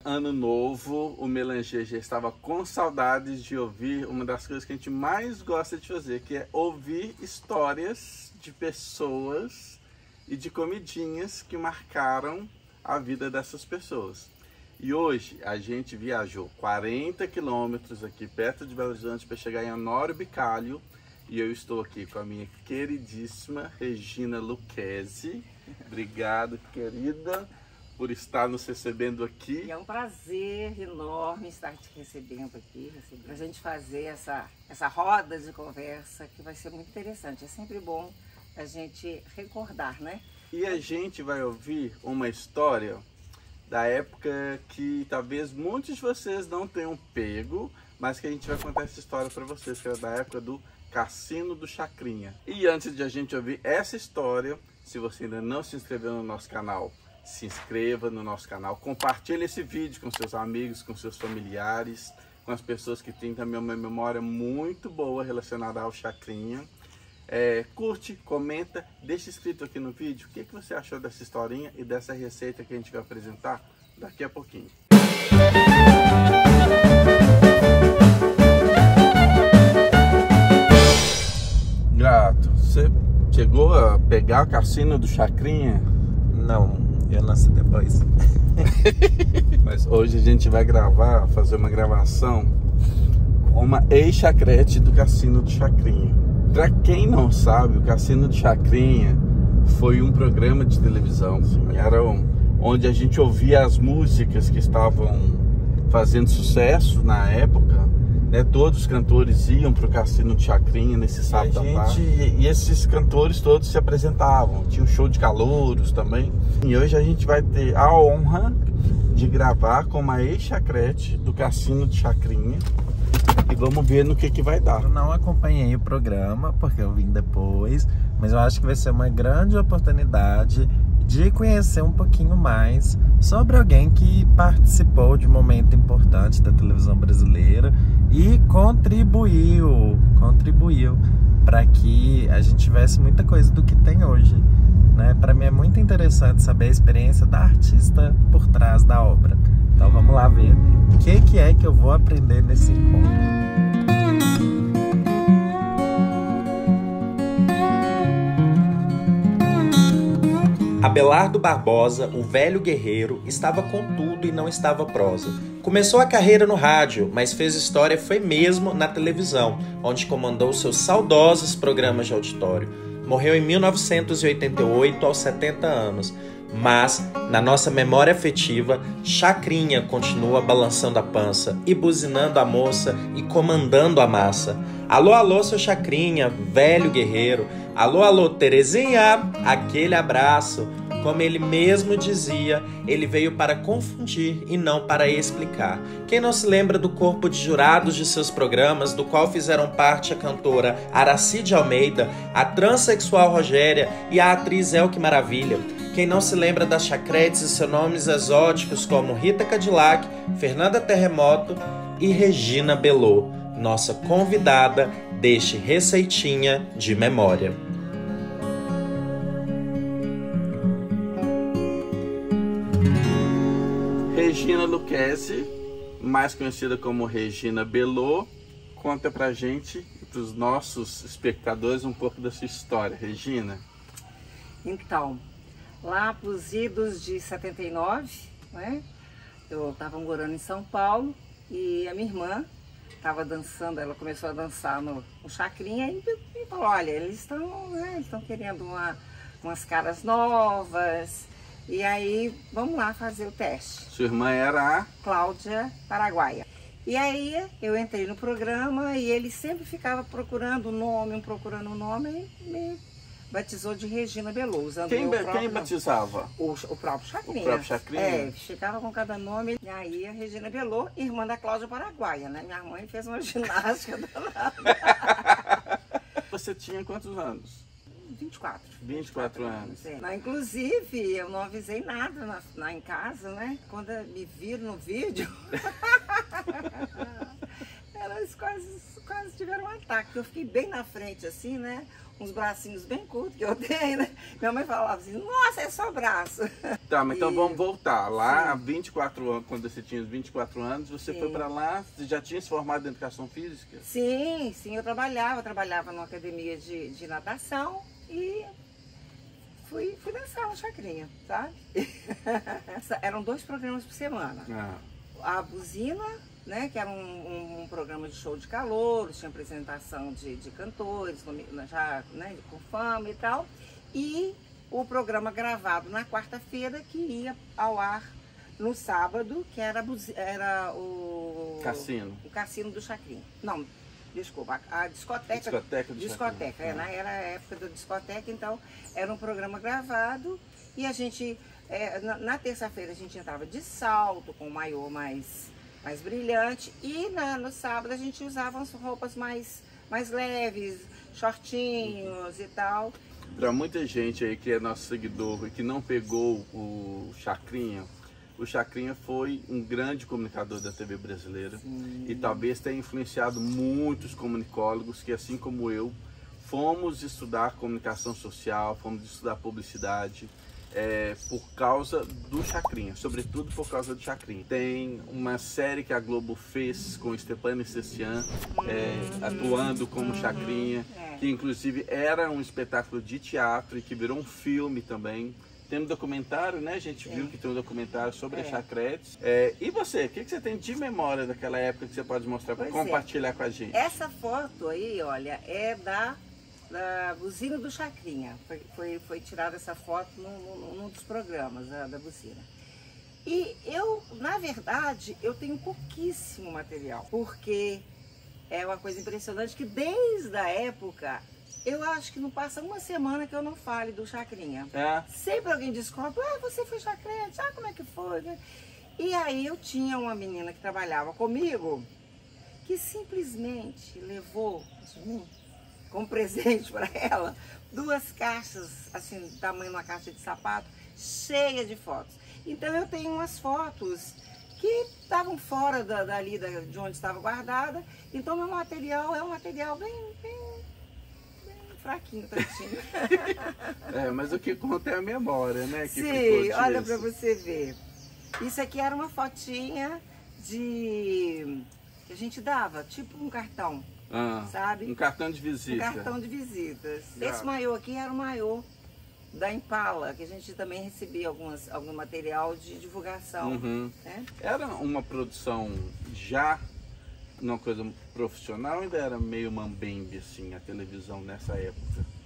ano novo, o Melanger já estava com saudades de ouvir uma das coisas que a gente mais gosta de fazer, que é ouvir histórias de pessoas e de comidinhas que marcaram a vida dessas pessoas. E hoje a gente viajou 40 quilômetros aqui perto de Belo Horizonte para chegar em Honório Bicalho, e eu estou aqui com a minha queridíssima Regina Lucchesi. Obrigado, querida, por estar nos recebendo aqui. E é um prazer enorme estar te recebendo aqui, para a gente fazer essa roda de conversa que vai ser muito interessante. É sempre bom a gente recordar, né? E a gente vai ouvir uma história da época que talvez muitos de vocês não tenham pego, mas que a gente vai contar essa história para vocês, que era da época do Cassino do Chacrinha. E antes de a gente ouvir essa história, se você ainda não se inscreveu no nosso canal, se inscreva no nosso canal, compartilhe esse vídeo com seus amigos, com seus familiares, com as pessoas que têm também uma memória muito boa relacionada ao Chacrinha. Curte, comenta, deixa escrito aqui no vídeo o que você achou dessa historinha e dessa receita que a gente vai apresentar daqui a pouquinho. Gato, você chegou a pegar o Cassino do Chacrinha? Não, eu nasci depois. Mas hoje a gente vai fazer uma gravação com uma ex-chacrete do Cassino do Chacrinha. Para quem não sabe, o Cassino do Chacrinha foi um programa de televisão, era onde a gente ouvia as músicas que estavam fazendo sucesso na época, né? Todos os cantores iam para o Cassino do Chacrinha nesse sábado à tarde, e esses cantores todos se apresentavam, tinha um show de calouros também. E hoje a gente vai ter a honra de gravar com uma ex-chacrete do Cassino do Chacrinha. E vamos ver no que vai dar. Eu não acompanhei o programa, porque eu vim depois, mas eu acho que vai ser uma grande oportunidade de conhecer um pouquinho mais sobre alguém que participou de um momento importante da televisão brasileira e contribuiu para que a gente tivesse muita coisa do que tem hoje, né? Para mim é muito interessante saber a experiência da artista por trás da obra. Então vamos lá ver o que é que eu vou aprender nesse encontro. Abelardo Barbosa, o velho guerreiro, estava com tudo e não estava prosa. Começou a carreira no rádio, mas fez história foi mesmo na televisão, onde comandou seus saudosos programas de auditório. Morreu em 1988, aos 70 anos. Mas, na nossa memória afetiva, Chacrinha continua balançando a pança e buzinando a moça e comandando a massa. Alô, alô, seu Chacrinha, velho guerreiro. Alô, alô, Terezinha, aquele abraço. Como ele mesmo dizia, ele veio para confundir e não para explicar. Quem não se lembra do corpo de jurados de seus programas, do qual fizeram parte a cantora Aracide Almeida, a transexual Rogéria e a atriz Elke Maravilha? Quem não se lembra das chacretes e seus nomes exóticos como Rita Cadillac, Fernanda Terremoto e Regina Bellot, nossa convidada deste Receitinha de Memória. Regina Lucchesi, mais conhecida como Regina Bellot, conta pra gente e pros nossos espectadores um pouco da sua história, Regina. Então, lá para os idos de 79, né? Eu estava morando em São Paulo e a minha irmã estava dançando, ela começou a dançar no Chacrinha e falou, olha, eles estão querendo umas caras novas, e aí vamos lá fazer o teste. Sua irmã era a Cláudia Paraguaia. E aí eu entrei no programa e ele sempre ficava procurando um nome, e me batizou de Regina Bellot. Quem batizava? O próprio Chacrinha. O próprio Chacrinha? Ficava com cada nome. E aí a Regina Bellot, irmã da Cláudia Paraguaia, né? Minha mãe fez uma ginástica danada. Você tinha quantos anos? 24. 24 anos. Inclusive, eu não avisei nada em casa, né? Quando me viram no vídeo, elas quase tiveram um ataque. Eu fiquei bem na frente, assim, né? uns bracinhos bem curtos que eu tenho, né? Minha mãe falava assim, nossa, é só braço. Tá, mas então vamos voltar. Lá, há 24 anos, quando você tinha 24 anos, você foi para lá, você já tinha se formado em educação física? Sim, eu trabalhava numa academia de natação e fui dançar na Chacrinha, sabe? Eram 2 programas por semana. A Buzina, né, que era um programa de show de calouros, tinha apresentação de cantores, já, né, com fama e tal, e o programa gravado na quarta-feira que ia ao ar no sábado, que era o Cassino do Chacrinha. Não, desculpa, a discoteca do Chacrinha. Era a época da discoteca, então era um programa gravado e a gente, na terça-feira a gente entrava de salto, com o maiô mais brilhante, e no sábado a gente usava as roupas mais leves, shortinhos e tal. Para muita gente aí que é nosso seguidor e que não pegou o Chacrinha foi um grande comunicador da TV brasileira. Sim. E talvez tenha influenciado muitos comunicólogos que, assim como eu, fomos estudar comunicação social, fomos estudar publicidade, por causa do Chacrinha, sobretudo por causa do Chacrinha. Tem uma série que a Globo fez com Stephane Cecian, atuando como Chacrinha, que inclusive era um espetáculo de teatro e que virou um filme também. Tem um documentário, né? A gente viu que tem um documentário sobre a Chacretes. E você, o que você tem de memória daquela época que você pode mostrar para compartilhar com a gente? Essa foto aí, olha, é da Buzina do Chacrinha. Foi tirada essa foto num dos programas da Buzina. E eu, na verdade, eu tenho pouquíssimo material, porque é uma coisa impressionante que desde a época, eu acho que não passa uma semana que eu não fale do Chacrinha. Sempre alguém descobre, você foi Chacrete, como é que foi? E aí eu tinha uma menina que trabalhava comigo, que simplesmente levou de mim, como presente para ela, 2 caixas, assim, do tamanho de uma caixa de sapato, cheia de fotos. Então eu tenho umas fotos que estavam fora dali de onde estava guardada. Então meu material é um material bem fraquinho, tantinho. Mas o que conta é a memória, né? Que sim, olha para você ver. Isso aqui era uma fotinha que a gente dava, tipo um cartão, sabe? Um cartão de visita. Um cartão de visitas. Esse maiô aqui era o maiô da Impala, que a gente também recebia algum material de divulgação. Né? Era uma produção já uma coisa profissional, ainda era meio mambembe assim a televisão nessa época?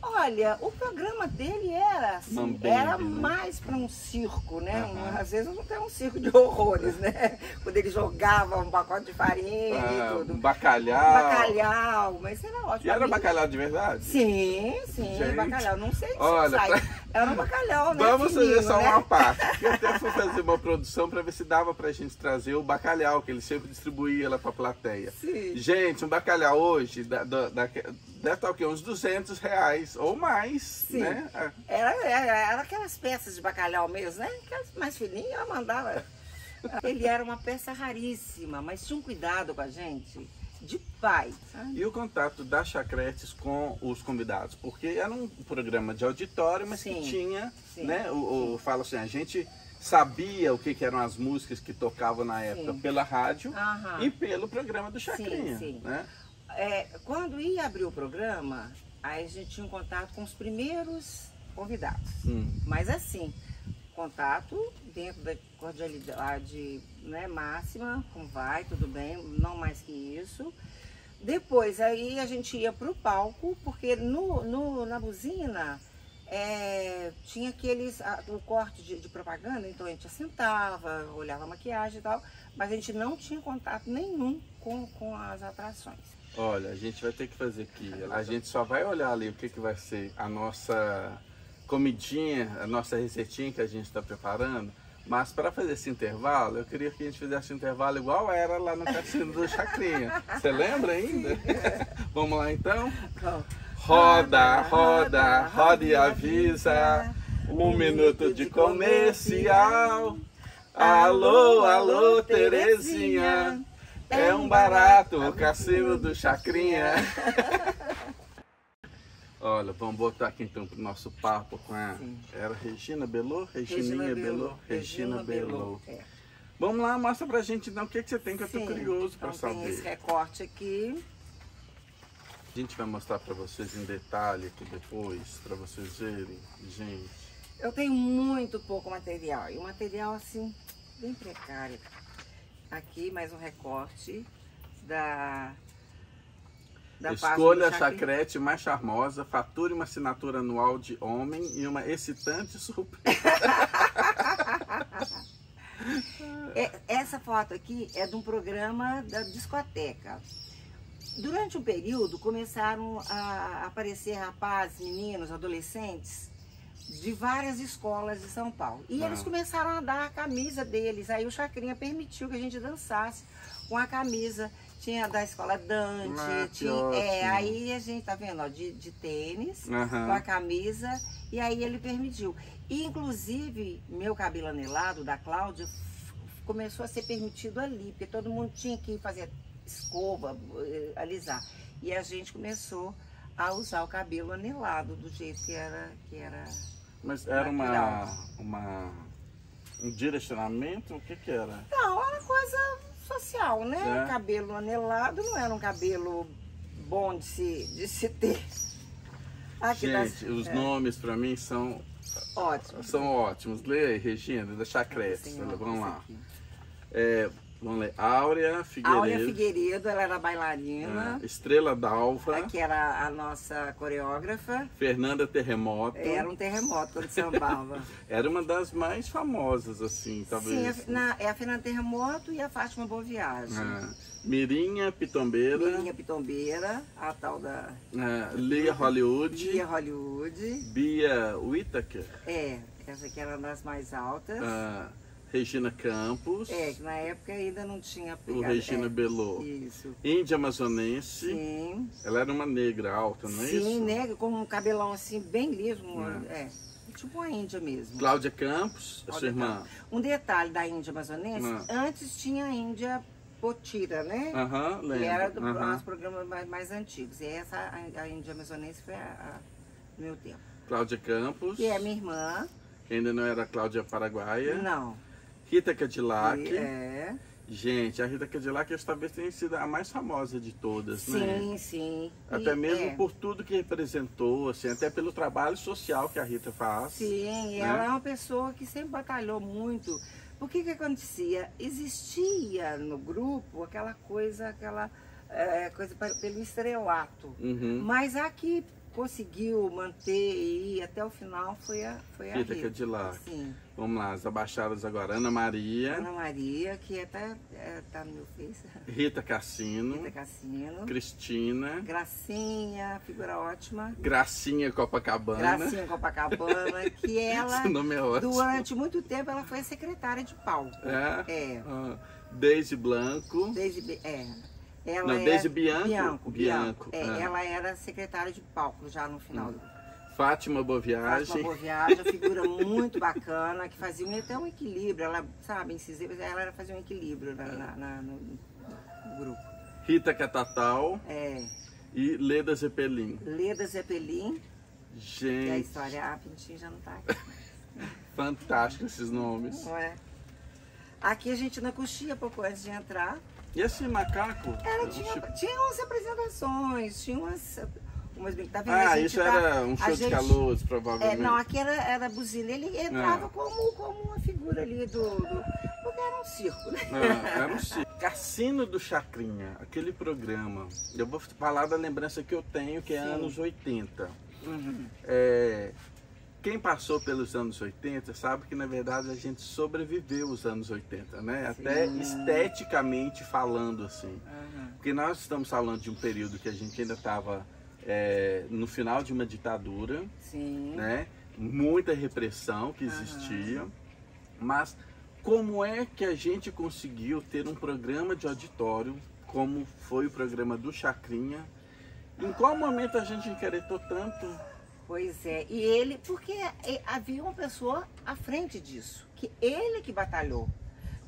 Olha, o programa dele era assim, mambembe, era mais para um circo, né? Às vezes não tem um circo de horrores, né? Quando ele jogava um pacote de farinha e tudo. Bacalhau, mas era ótimo. E era bacalhau de verdade? Sim, gente. Bacalhau, não sei se era um bacalhau, né? Vamos fazer só uma parte. Eu até fui fazer uma produção para ver se dava pra gente trazer o bacalhau, que ele sempre distribuía lá pra plateia. Sim. Gente, um bacalhau hoje, deve estar o quê? Uns R$200 ou mais, sim, né? Era aquelas peças de bacalhau mesmo, né? Aquelas mais fininhas, eu mandava. Ele era uma peça raríssima, mas tinha um cuidado com a gente de pai. Sabe? E o contato da Chacretes com os convidados? Porque era um programa de auditório, mas sim, que tinha, sim, né? Fala assim, a gente sabia o que eram as músicas que tocavam na época, sim, pela rádio e pelo programa do Chacrinha. Sim, sim. Né? Quando ia abrir o programa, aí a gente tinha um contato com os primeiros convidados. Mas assim, contato dentro da cordialidade, né, máxima, como vai, tudo bem, não mais que isso. Depois aí a gente ia para o palco, porque na buzina tinha o corte de propaganda, então a gente sentava, olhava a maquiagem e tal, mas a gente não tinha contato nenhum com as atrações. Olha, a gente vai ter que fazer aqui, a gente só vai olhar ali o que vai ser a nossa comidinha, a nossa receitinha que a gente está preparando, mas para fazer esse intervalo, eu queria que a gente fizesse um intervalo igual era lá no Cassino do Chacrinha. Você lembra ainda? Vamos lá então? Roda, roda, roda e avisa, 1 minuto de comercial. Alô, alô, Terezinha, é um barato o Cassino do Chacrinha. Olha, vamos botar aqui então pro nosso papo com a... Sim. Era Regina Bellot? Regininha Bellot? Regina Bellot. É. Vamos lá, mostra pra gente então o que você tem, que eu tô curioso pra saber. Tem esse recorte aqui. A gente vai mostrar pra vocês em detalhe aqui depois, pra vocês verem, gente. Eu tenho muito pouco material, e o material assim, bem precário. Aqui mais um recorte da Escolha a chacrete mais charmosa, fature uma assinatura anual de homem e uma excitante surpresa. Essa foto aqui é de um programa da discoteca. Durante um período começaram a aparecer rapazes, meninos, adolescentes de várias escolas de São Paulo. E eles começaram a dar a camisa deles. Aí o Chacrinha permitiu que a gente dançasse com a camisa. Tinha da escola Dante, aí a gente tá vendo, ó, de tênis, com a camisa, e aí ele permitiu. E, inclusive, meu cabelo anelado, da Cláudia, começou a ser permitido ali, porque todo mundo tinha que fazer escova, alisar. E a gente começou a usar o cabelo anelado, do jeito que era Mas era um direcionamento? O que era? Não, era coisa social, né? Cabelo anelado não era um cabelo bom de se ter. Aqui gente, os nomes para mim são ótimos. São ótimos. Lê aí, Regina, da Chacrete. Vamos lá. Vamos ler. Áurea Figueiredo. Áurea Figueiredo, ela era bailarina. Estrela Dalva. Que era a nossa coreógrafa. Fernanda Terremoto. Era um terremoto quando sambava. Era uma das mais famosas, assim, talvez. Sim, é a Fernanda Terremoto e a Fátima Boa Viagem. Mirinha Pitombeira. Mirinha Pitombeira, a tal da... Lia Hollywood. Lia Hollywood. Bia Whittaker. Essa aqui era uma das mais altas. Regina Campos. Que na época ainda não tinha pegado. O Regina Bellot. Isso. Índia Amazonense. Sim. Ela era uma negra alta, não é isso? Sim, negra, com um cabelão assim, bem liso. Tipo uma índia mesmo. Cláudia Campos, a sua irmã. Um detalhe da Índia Amazonense, antes tinha a Índia Potira, né? Lembro. Que era dos programas mais antigos. E essa, a Índia Amazonense foi no meu tempo. Cláudia Campos. Que é minha irmã. Que ainda não era Cláudia Paraguaia. Não. Rita Cadillac. Gente, a Rita Cadillac talvez tenha sido a mais famosa de todas, né? Sim, sim. Até mesmo por tudo que representou, assim, até pelo trabalho social que a Rita faz. Sim, ela é uma pessoa que sempre batalhou muito. O que acontecia? Existia no grupo aquela coisa pelo estrelato. Mas a que conseguiu manter e ir até o final foi a Rita Cadillac. Sim. Vamos lá, as abaixadas agora. Ana Maria. Ana Maria, que até tá no meu Face. Rita Cassino. Rita Cassino. Cristina. Gracinha, figura ótima. Gracinha Copacabana. Gracinha Copacabana, que ela, esse nome é ótimo. Durante muito tempo, ela foi secretária de palco. Deise Blanco. Deise Bianco. Ela era secretária de palco já no final. Fátima Boa Viagem. Fátima Boa Viagem, figura muito bacana, que fazia até um equilíbrio. Ela, sabe, incisiva, ela fazia um equilíbrio no grupo. Rita Catatal. E Leda Zeppelin. Leda Zeppelin. Gente. E a história, a Pintinho já não tá aqui. Fantástico esses nomes. Não é? Aqui a gente na coxia, pouco antes de entrar. E esse macaco? Tinha umas apresentações, tinha umas tá vendo? Isso era um show de calouros, provavelmente. Não, aqui era buzina. Ele entrava como uma figura ali porque era um circo, né? Era um circo. Cassino do Chacrinha, aquele programa. Eu vou falar da lembrança que eu tenho, que é anos 80. Quem passou pelos anos 80 sabe que, na verdade, a gente sobreviveu os anos 80, né? Até esteticamente falando, assim. Porque nós estamos falando de um período que a gente ainda estava no final de uma ditadura, né? Muita repressão que existia. Mas como é que a gente conseguiu ter um programa de auditório, como foi o programa do Chacrinha? Em qual momento a gente encaretou tanto? Pois é, e ele, porque havia uma pessoa à frente disso, que ele que batalhou.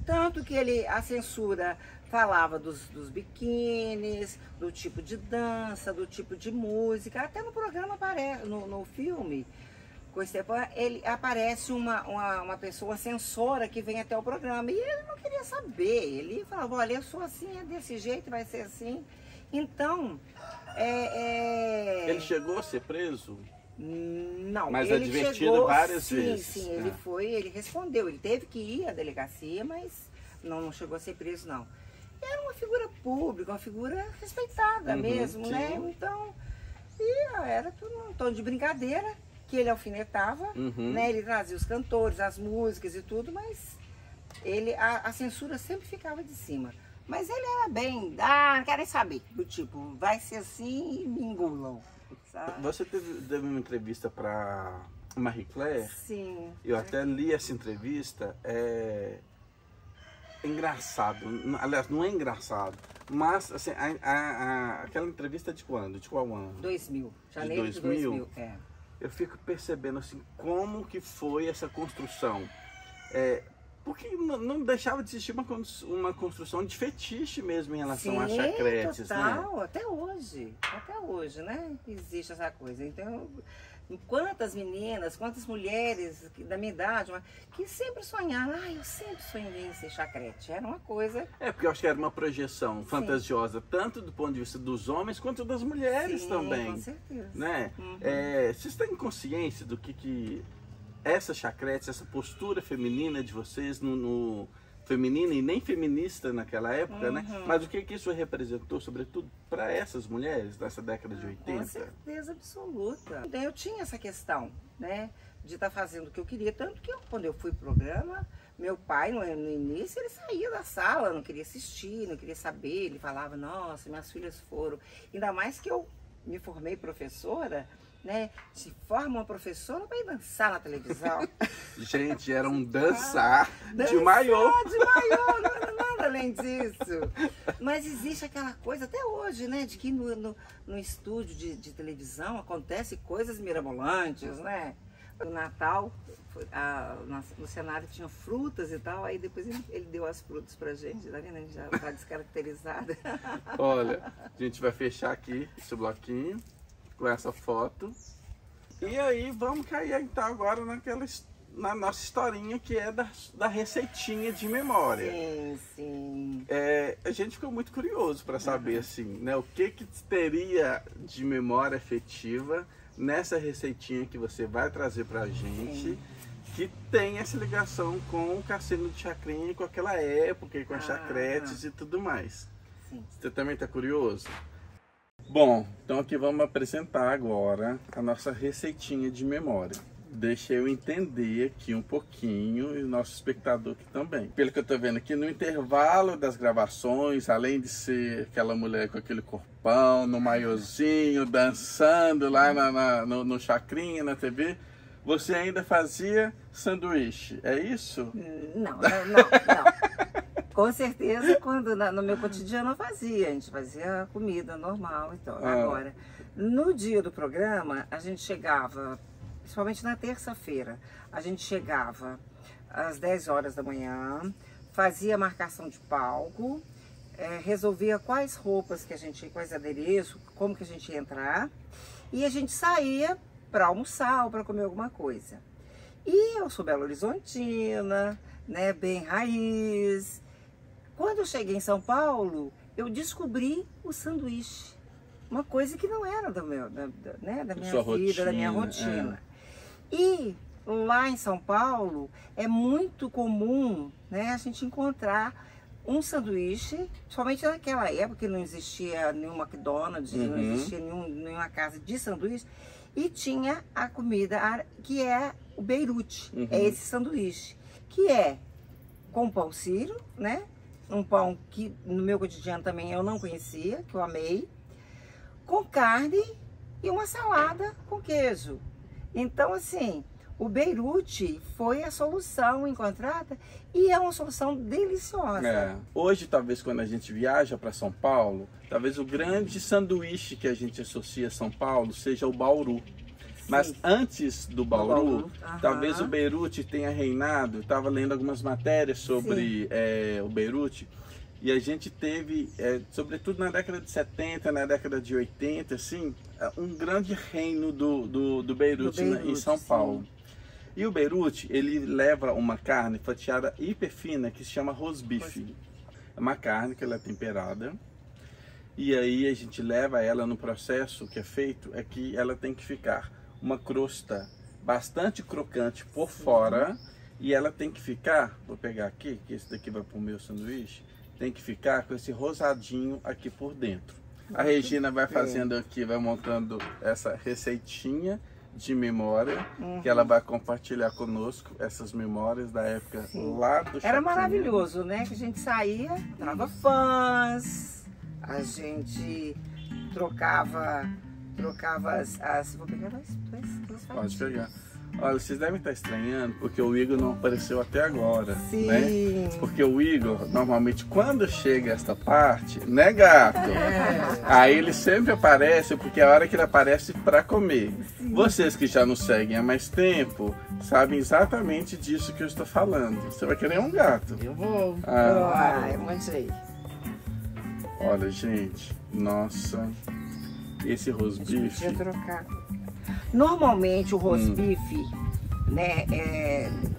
Tanto que a censura falava dos biquínis, do tipo de dança, do tipo de música. Até no programa aparece, no filme, ele aparece uma pessoa censora que vem até o programa. E ele não queria saber. Ele falava, olha, eu sou assim, é desse jeito, vai ser assim. Então, Ele chegou a ser preso? Não, mas ele advertido chegou, várias vezes. Sim, ele respondeu. Ele teve que ir à delegacia, mas não chegou a ser preso, não. Era uma figura pública, uma figura respeitada mesmo, sim. né? Então, era tudo um tom de brincadeira que ele alfinetava, né? Ele trazia os cantores, as músicas e tudo, mas a censura sempre ficava de cima. Mas ele era bem, não querem saber, do tipo, vai ser assim e me engulam. Sabe? Você teve uma entrevista para Marie Claire? Sim. Eu até li essa entrevista. É engraçado. Aliás, não é engraçado. Mas, assim, aquela entrevista é de quando? De qual ano? 2000. Janeiro de 2000. Eu fico percebendo, assim, como que foi essa construção. Porque não deixava de existir uma construção de fetiche mesmo em relação a chacretes, total, né? Até hoje, né? Existe essa coisa. Então, quantas meninas, quantas mulheres da minha idade, que sempre sonharam, eu sempre sonhei em ser chacrete. Era uma coisa... Porque eu acho que era uma projeção fantasiosa, tanto do ponto de vista dos homens, quanto das mulheres também. Com certeza. Né? Vocês têm consciência do que essa chacrete, essa postura feminina de vocês, feminina e nem feminista naquela época, né? Mas o que isso representou, sobretudo, para essas mulheres dessa década de 80? Com certeza absoluta. Então, eu tinha essa questão, né? De estar fazendo o que eu queria. Tanto que quando eu fui pro programa, meu pai, no início, ele saía da sala, não queria assistir, não queria saber. Ele falava, nossa, minhas filhas foram. Ainda mais que eu me formei professora, né? Se forma uma professora para ir dançar na televisão. Gente, era um dançar de maiô. Não era nada além disso. Mas existe aquela coisa até hoje, né? De que no estúdio de televisão acontecem coisas mirabolantes, né? No Natal, no cenário tinha frutas e tal, aí depois ele deu as frutas pra gente, tá vendo? A gente já tá descaracterizada. Olha, a gente vai fechar aqui esse bloquinho com essa foto. E aí vamos cair então agora na nossa historinha, que é da receitinha de memória. Sim. A gente ficou muito curioso para saber assim, né, o que teria de memória afetiva nessa receitinha que você vai trazer pra gente, que tem essa ligação com o Cassino de Chacrinha, com aquela época, e com as chacretes e tudo mais. Sim. Você também tá curioso? Bom, então aqui vamos apresentar agora a nossa receitinha de memória. Deixa eu entender aqui um pouquinho, e o nosso espectador aqui também. Pelo que eu tô vendo aqui, no intervalo das gravações, além de ser aquela mulher com aquele corpão, no maiozinho, dançando lá no Chacrinha, na TV, você ainda fazia sanduíche, é isso? Não. Com certeza, quando no meu cotidiano eu fazia, a gente fazia comida normal. Então, agora, no dia do programa, a gente chegava, principalmente na terça-feira, a gente chegava às 10 horas da manhã, fazia marcação de palco, resolvia quais roupas que a gente, quais adereços, como que a gente ia entrar, e a gente saía para almoçar ou para comer alguma coisa. E eu sou Belo Horizontina, né, bem raiz. Quando eu cheguei em São Paulo, eu descobri o sanduíche. Uma coisa que não era da minha vida, rotina, da minha rotina. E lá em São Paulo, é muito comum, né, a gente encontrar um sanduíche, principalmente naquela época que não existia nenhum McDonald's, não existia nenhuma casa de sanduíche, e tinha a comida que é o Beirute, é esse sanduíche, que é com pão sírio, né? Um pão que no meu cotidiano também eu não conhecia, que eu amei, com carne e uma salada com queijo. Então, assim, o Beirute foi a solução encontrada e é uma solução deliciosa. Hoje, talvez, quando a gente viaja para São Paulo, talvez o grande sanduíche que a gente associa a São Paulo seja o Bauru. Mas antes do Bauru, talvez aham. o Beirute tenha reinado. Eu estava lendo algumas matérias sobre o Beirute. E a gente teve, sobretudo na década de 70, na década de 80, assim, um grande reino do Beirute, em São Paulo. Sim. E o Beirute, ele leva uma carne fatiada hiper fina que se chama rosbife. É uma carne que ela é temperada. E aí a gente leva ela no processo que é feito, é que ela tem que ficar uma crosta bastante crocante por fora. E ela tem que ficar, vou pegar aqui, que esse daqui vai para o meu sanduíche. Tem que ficar com esse rosadinho aqui por dentro. A Regina vai fazendo aqui, vai montando essa receitinha de memória, que ela vai compartilhar conosco, essas memórias da época lá do Chacrinha. Era maravilhoso, né? Que a gente saía, dava fãs, a gente trocava vou pegar duas Pode pegar. Olha, vocês devem estar estranhando porque o Igor não apareceu até agora, Sim. né? Porque o Igor, normalmente, quando chega esta parte, né, gato? Aí ele sempre aparece, porque é a hora que ele aparece para comer. Sim. Vocês que já nos seguem há mais tempo, sabem exatamente disso que eu estou falando. Você vai querer um gato? Eu vou. Eu manjei. Olha, gente, nossa, esse rosbife... trocar. Normalmente o rosbife, né,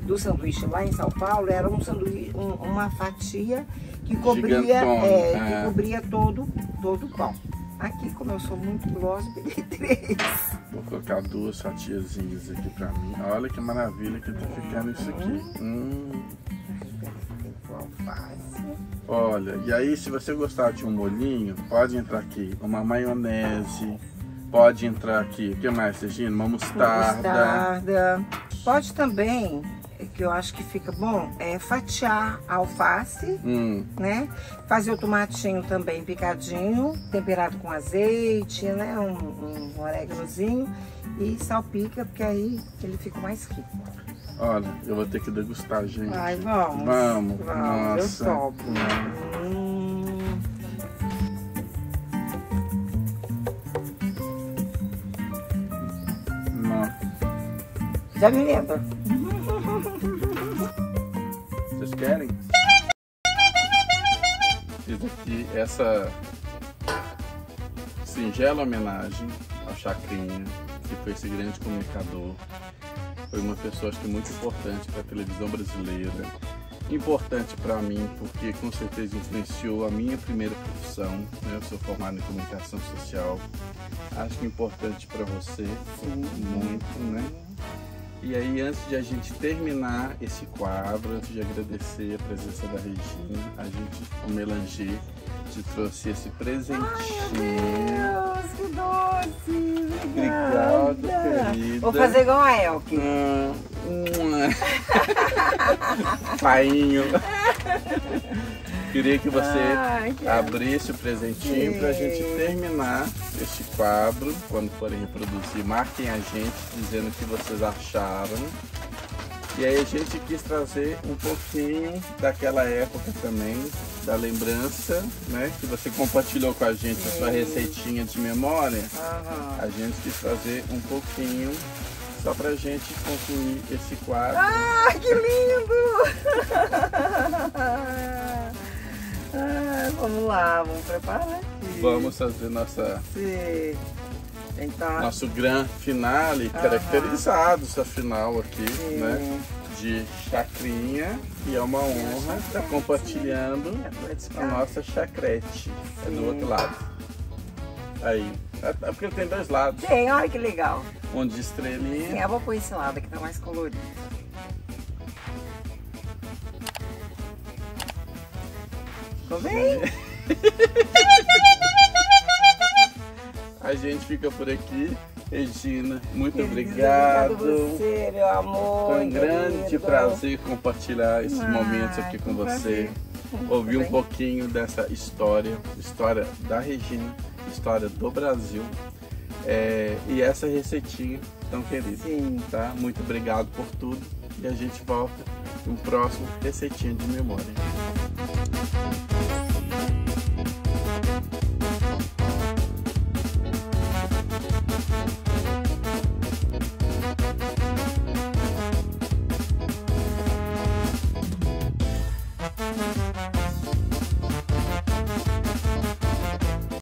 do sanduíche lá em São Paulo era um sanduíche, uma fatia que cobria, que cobria todo o pão. Aqui, como eu sou muito gulosa, peguei 3. Vou colocar 2 fatiazinhas aqui pra mim. Olha que maravilha que tá ficando isso aqui. Olha, e aí se você gostar de um molhinho, pode entrar aqui uma maionese. Pode entrar aqui, o que mais, Regina? Uma mostarda. Pode também, que eu acho que fica bom, fatiar a alface, né? Fazer o tomatinho também picadinho, temperado com azeite, né? Um oréganozinho e salpica, porque aí ele fica mais rico. Olha, eu vou ter que degustar, gente. Ai, vamos. Nossa. Eu topo. Já me lembra. Vocês querem? Fiz aqui essa singela homenagem ao Chacrinha, que foi esse grande comunicador. Foi uma pessoa, acho que muito importante para a televisão brasileira. Importante para mim, porque com certeza influenciou a minha primeira profissão, né? Eu sou formado em comunicação social. Acho que importante para você, muito, né? E aí, antes de a gente terminar esse quadro, antes de agradecer a presença da Regina, o Melanger te trouxe esse presentinho. Ai, Deus, que doce! Obrigado, querida. Vou fazer igual a Elke. Painho. Queria que você abrisse o presentinho para a gente terminar este quadro. Quando forem reproduzir, marquem a gente dizendo o que vocês acharam. E aí a gente quis trazer um pouquinho daquela época também, da lembrança, né? Que você compartilhou com a gente a sua receitinha de memória. A gente quis trazer um pouquinho, só pra gente concluir esse quadro. Ah, que lindo! Vamos lá, vamos preparar aqui. Vamos fazer nossa... Sim. Então, nosso grande finale, caracterizados afinal aqui, né? De Chacrinha. E é uma honra estar compartilhando a nossa chacrete. É do outro lado. Aí. É porque tem 2 lados. Tem, olha que legal. Um de estrelinha. Sim, eu vou pôr esse lado que tá mais colorido. Ficou bem? A gente fica por aqui. Regina, muito obrigado. Obrigado você, meu amor. Foi um grande querido. prazer compartilhar esses momentos aqui com você. Ouvir um pouquinho dessa história da Regina, história do Brasil. E essa receitinha tão querida. Sim. Tá? Muito obrigado por tudo. E a gente volta no próximo Receitinha de Memória.